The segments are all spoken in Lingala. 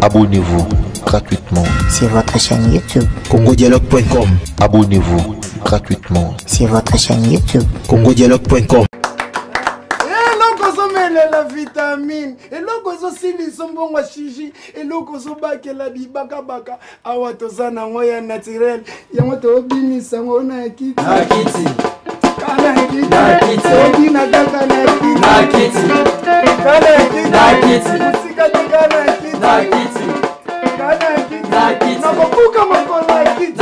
Abonnez-vous gratuitement sur votre chaîne YouTube congodialogue.com. Abonnez-vous gratuitement sur votre chaîne YouTube congodialogue.com. La vitamine et logo sili sombongo chichi et logo bakela di baka baka awa tozana ngoya naturel yango to binisa ngona kiti kana kiti na kaka na kiti kana musika kana kiti na kokuka makola kiti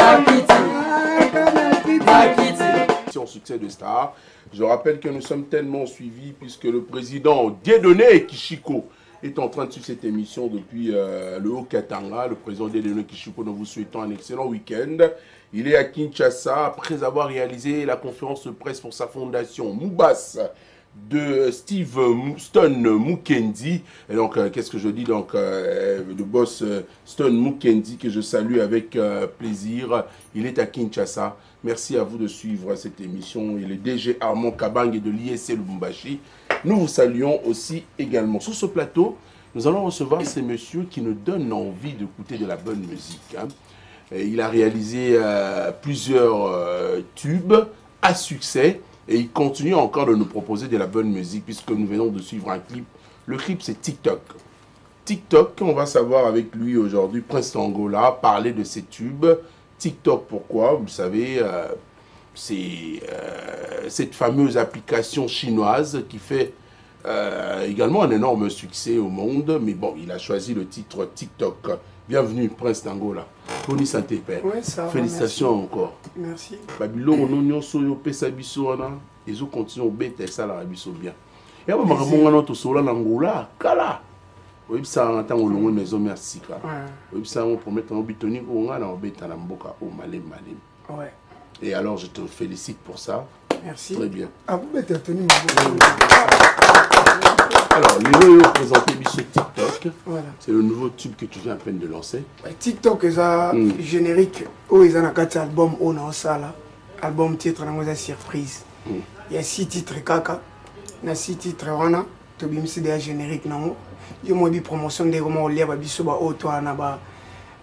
en succès de star. Je rappelle que nous sommes tellement suivis puisque le président Dieudonné Kishiko est en train de suivre cette émission depuis le Haut-Katanga. Le président Dieudonné Kishiko, nous vous souhaitons un excellent week-end. Il est à Kinshasa après avoir réalisé la conférence de presse pour sa fondation Moubas de Steve Stone Mukendi. Et donc, qu'est-ce que je dis donc, le boss Stone Mukendi, que je salue avec plaisir. Il est à Kinshasa. Merci à vous de suivre cette émission. Et le DG Armand Kabang et de l'ISC Lubumbashi. Nous vous saluons aussi également. Sur ce plateau, nous allons recevoir ces messieurs qui nous donnent envie d'écouter de la bonne musique. Hein. Il a réalisé plusieurs tubes à succès. Et il continue encore de nous proposer de la bonne musique puisque nous venons de suivre un clip. Le clip, c'est TikTok. TikTok, on va savoir avec lui aujourd'hui, Prince Angola, parler de ses tubes. TikTok, pourquoi? Vous savez, c'est cette fameuse application chinoise qui fait également un énorme succès au monde. Mais bon, il a choisi le titre TikTok. Bienvenue, Prince d'Angola. Bonne santé, père. Oui, ça va, félicitations merci. Encore. Merci. Babylon, on soyo pesa biso na. Ils ont continué au bête ça la biso bien. Et après, on a notre sola l'Angola. Kala. Oui, ça entend au long maison merci quoi. Oui, ça on promet on bitoni on a na bête na mboka au malem malem. Ouais. Et alors je te félicite pour ça. Merci. Très bien. Ah vous bête tenu. Alors, Léo a présenté ce TikTok. Voilà. C'est le nouveau tube que tu viens à peine de lancer. TikTok est un générique où ils ont un album on a ça là. Album titre dans surprise. Il y a 6 titres kaka. Il y a 6 titres on a. Tu bim c'est des génériques non. Il y a une promotion des romans liés à biso ba auto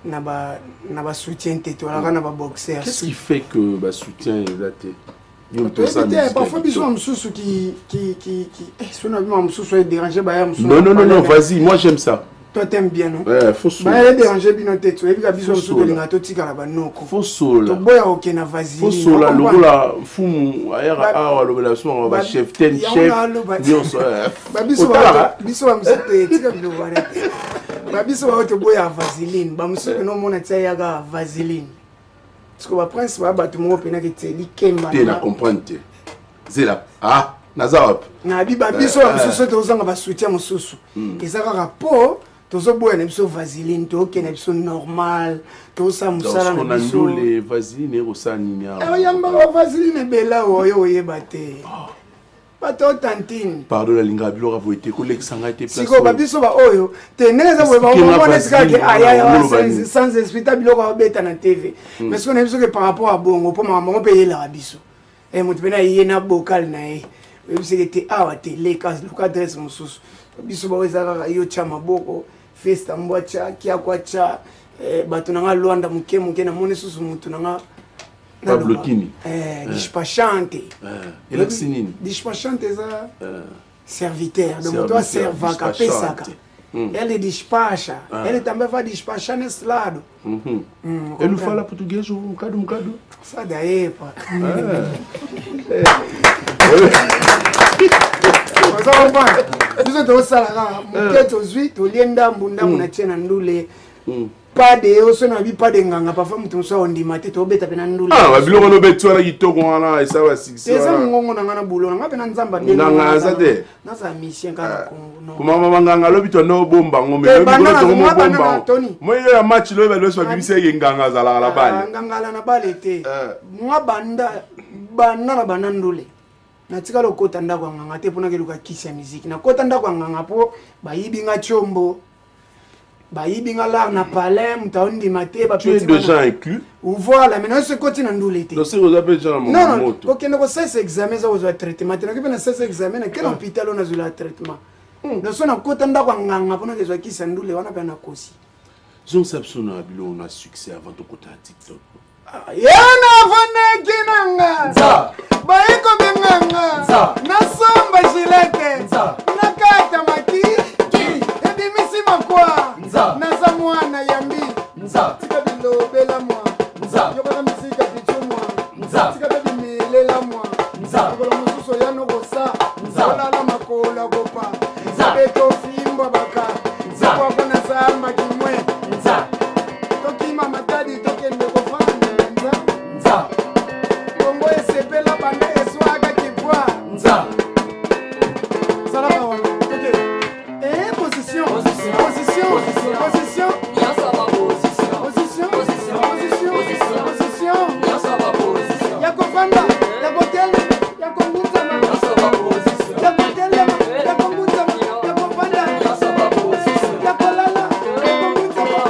na ba soutien této là na ba boxer. Qu'est-ce qui fait que ba soutien est là parfois ils sont sous qui dérangé non vas-y moi j'aime ça. Toi t'aimes bien non? Ouais, faut solo. Bah déranger bien tête tu as besoin de lingato tika la banoko. Faut solo. To boya ok na vaseline. Faut solo la lola fumu ayara a l'obligation ba chef ten chef. Ba biso ba msete tika bilo bare. Ba biso ba to boya vaseline ba msete no mona tia yaga vaseline. Parce que le prince va battre mon pena qui te dit kemba. Tu na comprendre. Zela. Ah, Nazarop. Na biba biso ba msusu to zanga ba soutien msusu. Ezaka rapport tozo boya na biso vaseline to ke na biso normal to sa musala na biso. Donc on a les vaseline et rosa ninia. Eh yamba ba vaseline bela oyo oyebate. Bato tantine. Pardon la linga bilora vo été collègue sanga été placé. Siko ba biso ba oyo teneza bo ba mona sika ke aya sans esprit bilora beta na TV. Mais ce qu'on a besoin que par rapport à bongo pour maman payer la biso. Et mon pena yena bocal na e. Même si était awa télé cas le cadre mususu. Biso ba weza yo chama boko festa mbwacha kia kwacha bato nanga Luanda muke na mone susu mutu nanga Pablo Kini. Dishpachante. Il a signé. Dishpachante ça. Serviteur. Donc toi serva kapesaka. Elle est dispacha. Elle também vai despachar nesse lado. Ele não fala português um bocado. Ça daí, pá. Mas ó, pai. Isso tô sala, muketo zui, to lienda mbunda muna tena ndule. Pas de oso na bi pas de nganga parfois mutu so on dimate to beta pena ndule. Ah, ba biloko no betu ala kitoko wana esa wa siksi. Esa ngongo na ngana bulo nga pena nzamba de. Nganga azade. Na sa mission kala Congo no. Kuma mama nganga lobi to no bomba ngome. Bomba. Moi ya match lo ba lo so bibise ye nganga zala la bali. Nganga la na bali te. Mwa banda na banandule. Na tika lo kota ndako nganga te pona ke luka kisa musique. Na kota ndako nganga po ba yibinga chombo. Baïbinga là na palais mutaondi maté ba tu es déjà inclus ou voilà maintenant ce côté na ndulete donc c'est vous appelez déjà mon moto OK ndoko ça examen ça vous traitement tu na ça examen quel hôpital on a eu le traitement donc so na kota ndako nganga pona ke zwa kisa ndule wana pa na kosi Jean Sapson a bilo on a succès avant de côté à TikTok. Yana vane kinanga. Baiko benganga. Na somba gilete. Na kata maki. Ebi misi makwa. Na zamwana yambi. Tika bilo bela mwa. Yoka misika pichu mwa. Tika bebi milela mwa. Yoka mususo yano gosa. Yola la makola gopa. Beto fimba baka. Kwa kuna samba kimwe. Toki mama tadi toke ndeko fana. Kongo esepela bande eswaga kipwa. Salama wana. Ok. Position. Yako fanda. Yako tele. Yako mutama. Yako tele. Yako mutama. Yako fanda. Yako lala. Yako mutama.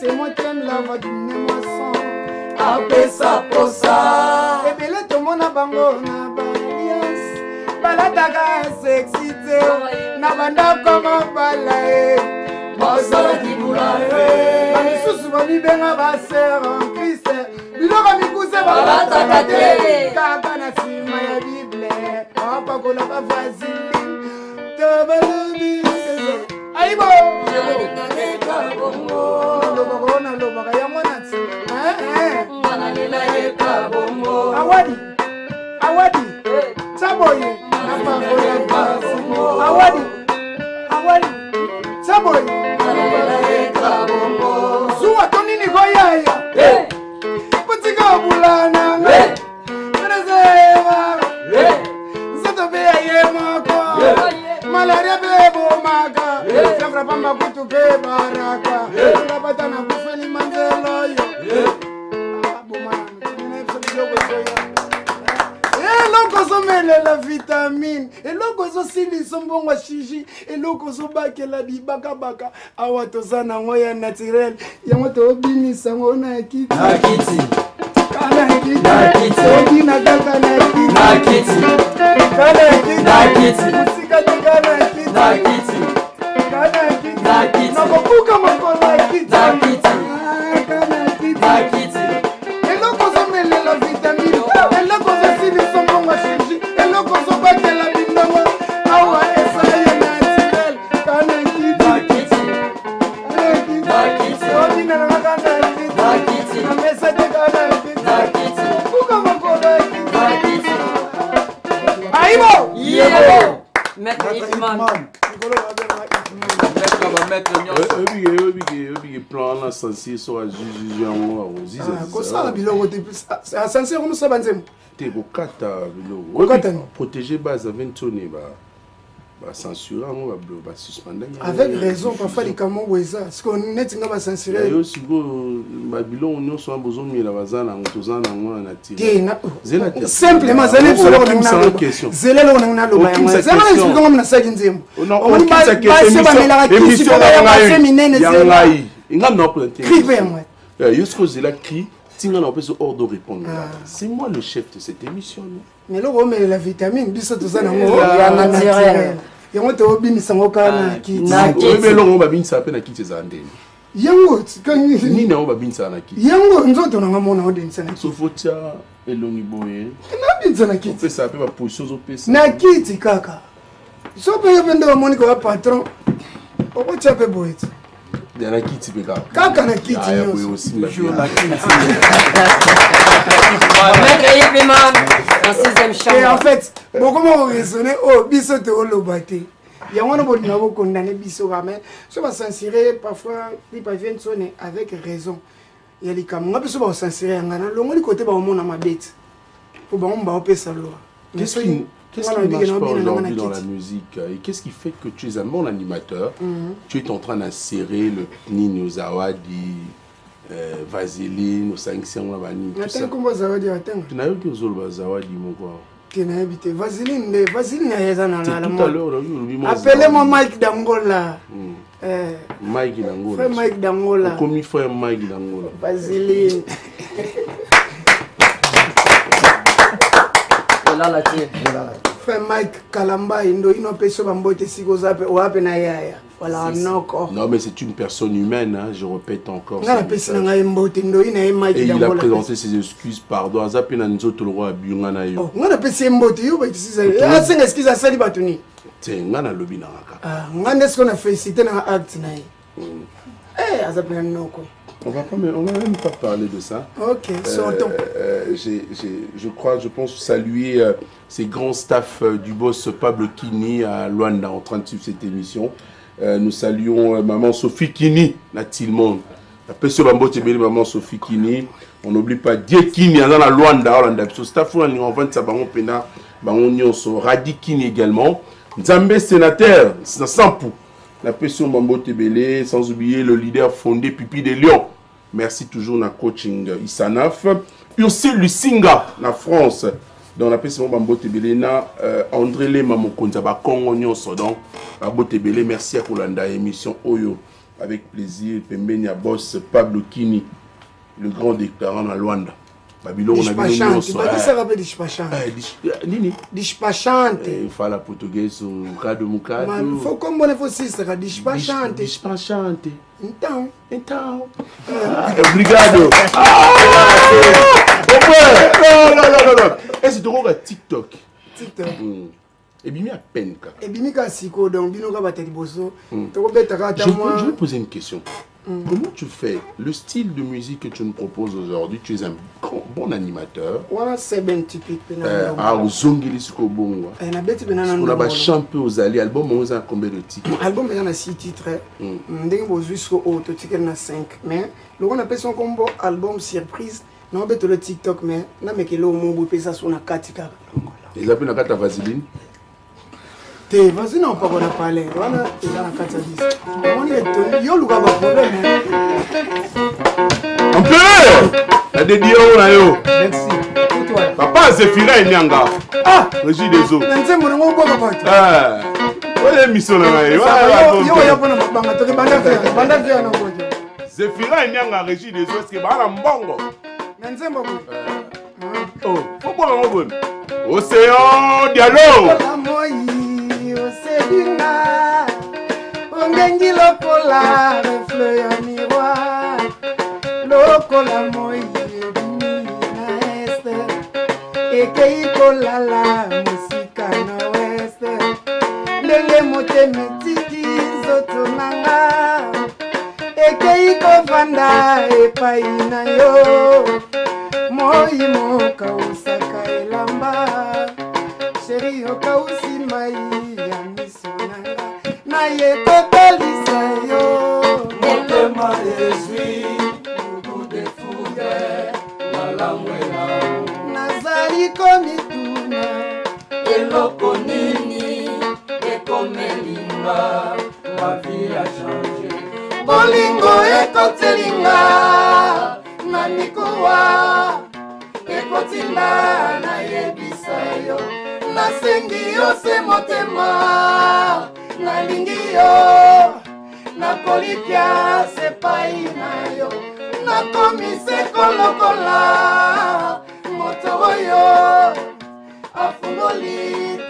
C'est moi qui aime la voix d'une moisson. Apesa posa. Et bien le monde a bango na balias. Balataga s'exciter. Na banda comme balae. Basala qui boulae. Amisusu bami benga baser en Christ. Bilora mikuse balataga te. Kaka na sima ya Bible. Papa kola ba vaseline. Tabalubi. Aibo. Awadi, Saboye, Awadi, Saboye, Suwa Tonini Goya, Putika Bulana, Rezeva, Zatobea Yemako, Malaria Bebo Maga, Safra Pamba Kutu Baraka, Rabatana Bufeli Mandela. La vitamine et lokozo sili sombongo chichi et lokozo bakela di baka baka awa tozana ngoya naturel yango to binisa ngona kiti kana kiti odina kaka na kiti kana kiti sika kana kiti kana kiti na kokuka makola kiti kana kiti et lokozo mele la vitamine et lokozo sili sombongo chichi. Protéger base avec Tony censurer suspendre avec raison parfois les camons weza ce qu'on est nga censurer yo sigo babilon nous sommes besoin de la bazana tozana ngona na simplement zele solo na question zele lo na lo ba zele explique comme na saki nzembo on ba se ba mela ki si ba féminine zele ingam no planter crier moi yo ce que zela cri tinga na peut hors de répondre c'est moi le chef de cette émission. Mais là, on met la vitamine, biso tozana ngo ya naturel. Yango to obimisa ngo kana kiti. Mais là on va bien ça na kiti za ndeni. Yango kanyi ni na on va bien ça na kiti. Yango nzoto na ngamona odenisa na kiti. Sofotia elongi boye. Na binza na kiti. On fait ça pe ba position zo pesa. Na kiti kaka. So pe yobende wa Monica wa patron. Oko chape boye. Na kiti pe kaka. Kaka na kiti. Ah boye aussi na kiti. Et en fait, comment raisonner oh biso te olobate. Il y a un bon niveau condamné biso mais ça va censurer parfois ils parviennent sonner avec raison. Il y a les camarades biso va censurer ngana longo li côté ba mona mabete. Pour ba on ba opesa loi. Qu'est-ce qui ne marche pas aujourd'hui dans la musique? Et qu'est-ce qui fait que tu es un bon animateur? Tu es en train d'insérer le Nino Zawadi, Vaseline, au 500, tout ça. Tu n'as eu que Zawadi, mon quoi. Vaseline, Vaseline, tout à l'heure, appelez-moi Mike Dangola. Mike Dangola. Frère Mike Dangola. Comment il fait Mike Dangola? Vaseline. Frère Mike Kalamba, Indo, il n'a pas de bambote si vous avez na yaya. Voilà, non. Non, mais c'est une personne humaine, hein, je répète encore. Et il a présenté ses excuses, pardon. Azapi na nzoto le roi Biunga na yo. On a passé mbote yo, bah tu sais. Ah, c'est une excuse à Sali Batuni. C'est ngana lobi na raka. Ah, ngana est-ce qu'on a fait citer dans acte na. Eh, Azapi na noko. On va même pas parler de ça. Ok, sortons. Je pense saluer ces grands staffs du boss Pablo Kini à Luanda en train de suivre cette émission. Nous saluons maman Sophie Kini, la Tilmon. La personne maman Sophie Kini. On n'oublie pas Die Kini dans la Luanda. Ce staff on vend ça bango pena, bango nyonso Radi Kini également. Nzambe sénateur, sans pou. La personne Mambo Tebele, sans oublier le leader fondé Pipi de Lyon. Merci toujours na coaching Isanaf. Ursule Lusinga, la France. Dans la personne Mambo Tebele, na André Lema Mokonza, Congo Nyonso. Donc, Mambo Tebele, merci à Kolanda, émission Oyo. Avec plaisir, Pembenia Boss Pablo Kini, le grand déclarant à Luanda. Babylone, on a vu Nini. Dispachante. Il faut la portugaise au cas de Moukado. Il faut comme on est aussi, c'est dispachante. Dispachante. Então. Obrigado. Non. Et c'est drôle à TikTok. Et bien à peine. Et bien à Siko, donc bien au battre bosso. Je vais poser une question. Comment tu fais le style de musique que tu nous proposes aujourd'hui? Tu es un bon animateur. Voilà, c'est bien typique. Au Zongili Sukobongo. On a chanté aux alliés. Album, on a combien de titres? Album, il y a 6 titres. On a jusqu'au autre, il y a 5. Mais on appelle son combo album surprise. On a le TikTok, mais on a mis le mot pour ça sur la 4. Ils appellent la carte à Vaseline. Vas-y, non, pas qu'on a parlé. Voilà, il y a la 4 à 10. On est yo, le gars, problème. Un peu! La dédié, on a yo. Merci. Papa, c'est Fira et Nyanga. Ah! Régie des eaux. Nanze, mon nom, pas papa. Ah! Ouais, l'émission là. C'est Fira et Nyanga, Régie des eaux. Est-ce que bah, la mbongo? Nanze, mon oh, faut boire un bon. Océan Diallo. Ongengi lokola reflet ya miroir lokola moi na este ekei kolala musika na weste ndenge motema etiki nzoto nanga ekei kovanda epai na yo moi mokausaka elamba sheri okausi mai ya miso nanga naye kotalisa yo motema ezwi lubu de fude malamwela nazali komituna eloko nini ekomelinga mavi ya change bolingo ekotelinga na mikuwa ekotinda nayebisa yo nasengi yo se motema nalingi yo nakolipia sepai na yo nakomise kolokola moto oyo afungoli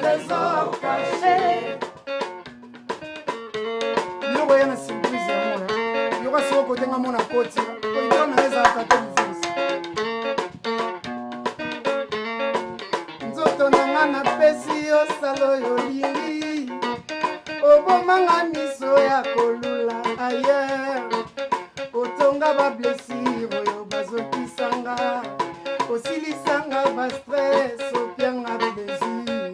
trésor caché biloko ya na surprise ya mona yoka soko kotenga mona koti oyo nawezaka te mvuzi nzoto nanga napesi yo salo yolingi obomanga miso ya kolula ayer otonga bablesire oyo bazokisanga osilisanga bastres opianga plaisir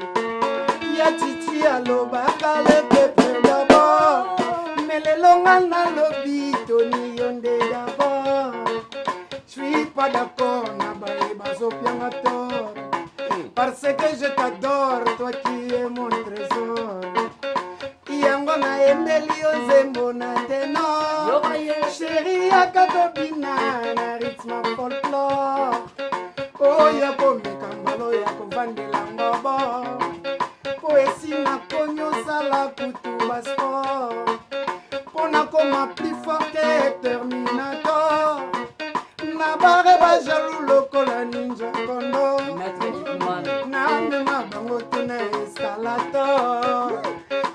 ya titi alobaka le pepe dabord melelonga nalobi toni yo nde dabord suis pas d'accord na baye bazopianga tor parce que je t'adore, toi qui es mon trésor. Yango na embeli ozembo na tenor. Chérie akatobina na rythme folklore. Oh yako mekambalo yako vandela ngobo. Poesi na konyo sala kutu basport. Pona koma plus forte Terminator. Na bare ba jaloux lokola ninja kondo. Na mema bango tuna escalator.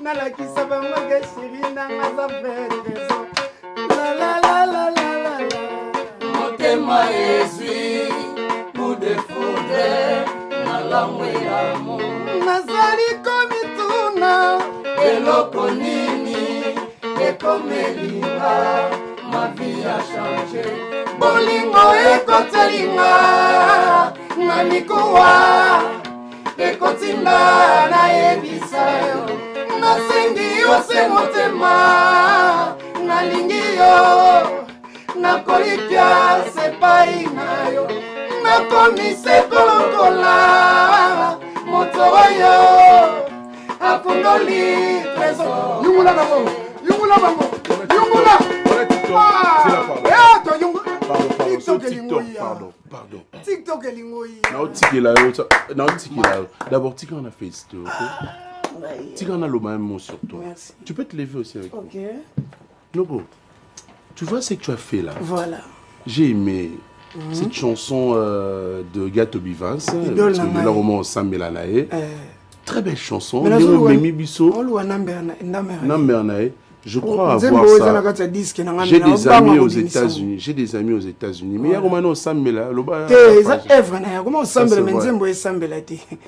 Na la kisa bango ke chérie na ngaza raison. La la la la la la la. Motema ezui coup de foudre na la mweamo. Nazali komituna eloko nini ekomelinga ma vie a changé. bolingo ekotelinga na mikuwa ekotinda na yebisa yo nasengi yo se motema nalingi yo nakolipya sepai na yo nakomise kolokola moto oyo akundoli trésor yungula bango yungula bango yungula Pardon. TikTok est lingoï. D'abord, Tika on a fait ça, ok? Tika on a le même mot sur toi. Merci. Tu peux te lever aussi avec moi. Ok. Lobo, tu vois ce que tu as fait là? Voilà. J'ai aimé cette chanson de Gato Bivans. Idole de la roman Sam Melanae. Très belle chanson. Mais je crois avoir ça. J'ai des amis aux États-Unis. J'ai des amis aux États-Unis. Mais il y a Romano Sambela.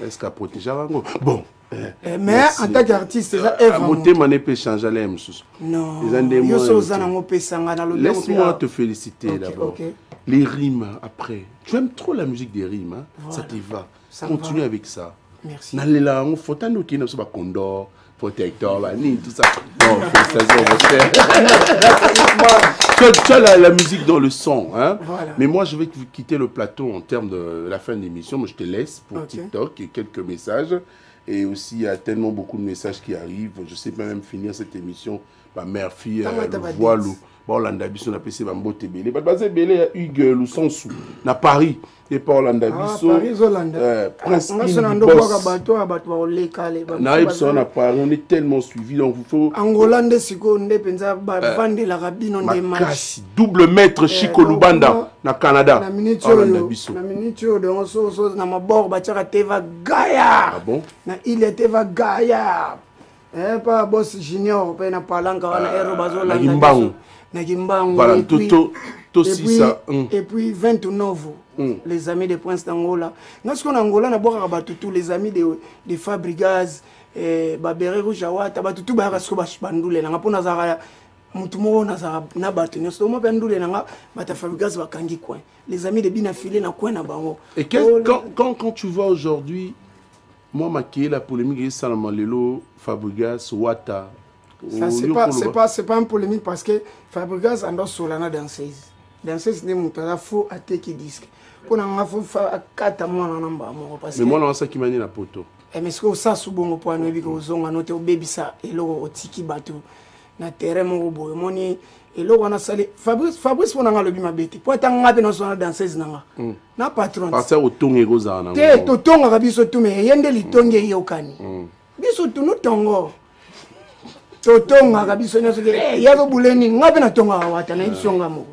Est-ce qu'à protéger bon. Mais en tant qu'artiste, c'est œuvre. Non. Laisse-moi te féliciter d'abord. Les rimes après. Tu aimes trop la musique des rimes. Hein? Voilà. Ça te va. Continue avec ça. Merci. Nalela, on faut t'en occuper, pas condor, protecteur, tout ça. Non, félicitations, tu as la musique dans le son, hein. Voilà. Mais moi, je vais quitter le plateau en termes de la fin de l'émission. Moi, je te laisse pour TikTok et quelques messages. Et aussi, il y a tellement beaucoup de messages qui arrivent. Je sais pas même finir cette émission. Ma mère, fille, voile. Orlando Bisso na PC Bambote Belé. Basé Belé a Hugues Lousansou na Paris et pas Orlando Bisso. Paris Orlando. Prince on est tellement suivi donc il faut Angolande siko nde penza bavande la rabino nde match. Double maître Chico Lubanda na Canada. Na minute de on na mabord bachaka Teva Gaya. Ah bon? Na il était va Gaya. Pas boss junior pe na palanga wana ero bazolanda. Voilà, et puis 29 les amis de Prince d'Angola. Nous sommes en Angola, nous avons tous les amis de Fabregas, Babere Roujawata, tout le monde les amis de Binafilé et quand tu vois aujourd'hui, moi, maquillé la polémique, Salamalelo, Fabregas, Wata. C'est pas une polémique parce que Fabregas endosse Solana danseuse. Danseuse n'est pas faux à teki disque. Pour n'en faire 4 mois en amba. Mais moi, non, ça qui m'a dit la poto. Mais ce que ça sous bon point, nous avons un autre baby ça et là au tiki bateau. Na terrain mon robot. Moni et là on a salé. Fabrice on a le bima bête. Pour être en rappel dans son danseuse nanga. Na patron. Parce au tongue rosa nanga. Te to tonga kabiso tout mais yende li tonge yokani. Biso tout nous tongo. Totonga kabiso nyaso ke yazo buleni ngabe na tonga wata na ibisonga mo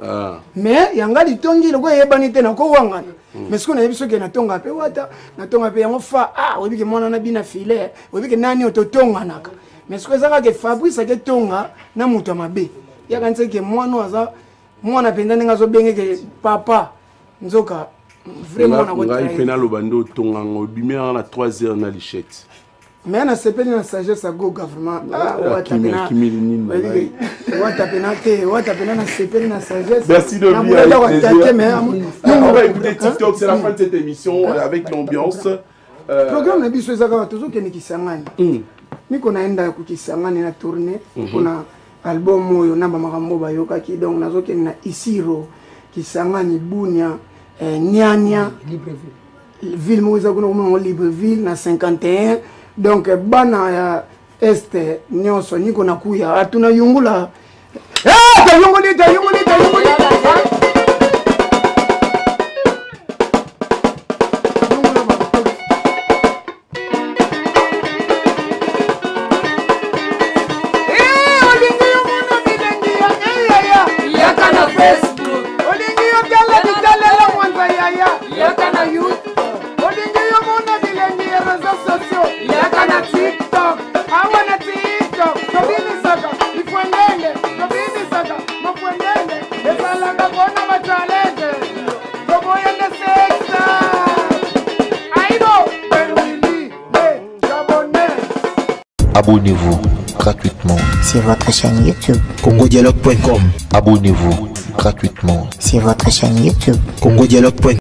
mais yanga litongi loko yebani te na ko wanga mais siko na ibiso ke na tonga pe wata na tonga pe yango fa webike mwana na bina filet webike nani ototonga naka mais siko zaka ke Fabrice ke tonga na muto mabe yaka nse ke mwana penda nga zo benge ke papa nzoka vraiment na ko ngai pena lo bando tonga ngo bimera na 3h na lichette. Mais on a sepelé la sagesse à go gouvernement. Merci de venir. On va écouter TikTok, c'est la fin de cette émission avec l'ambiance. Programme na biso ezaka toujours que nikisangani. Niko naenda kukisangani na tournée kuna album oyo namba makambo bayoka ki donc nazoke na Isiro kisangani Bunia Nyanya ville moza kuna kuma Libreville na 51 donc bana ya este nyoso niko nakuya atuna yungula yunguli Abonnez-vous gratuitement sur votre chaîne YouTube. congodialogue.com. Abonnez-vous gratuitement Sur votre chaîne YouTube. congodialogue.com.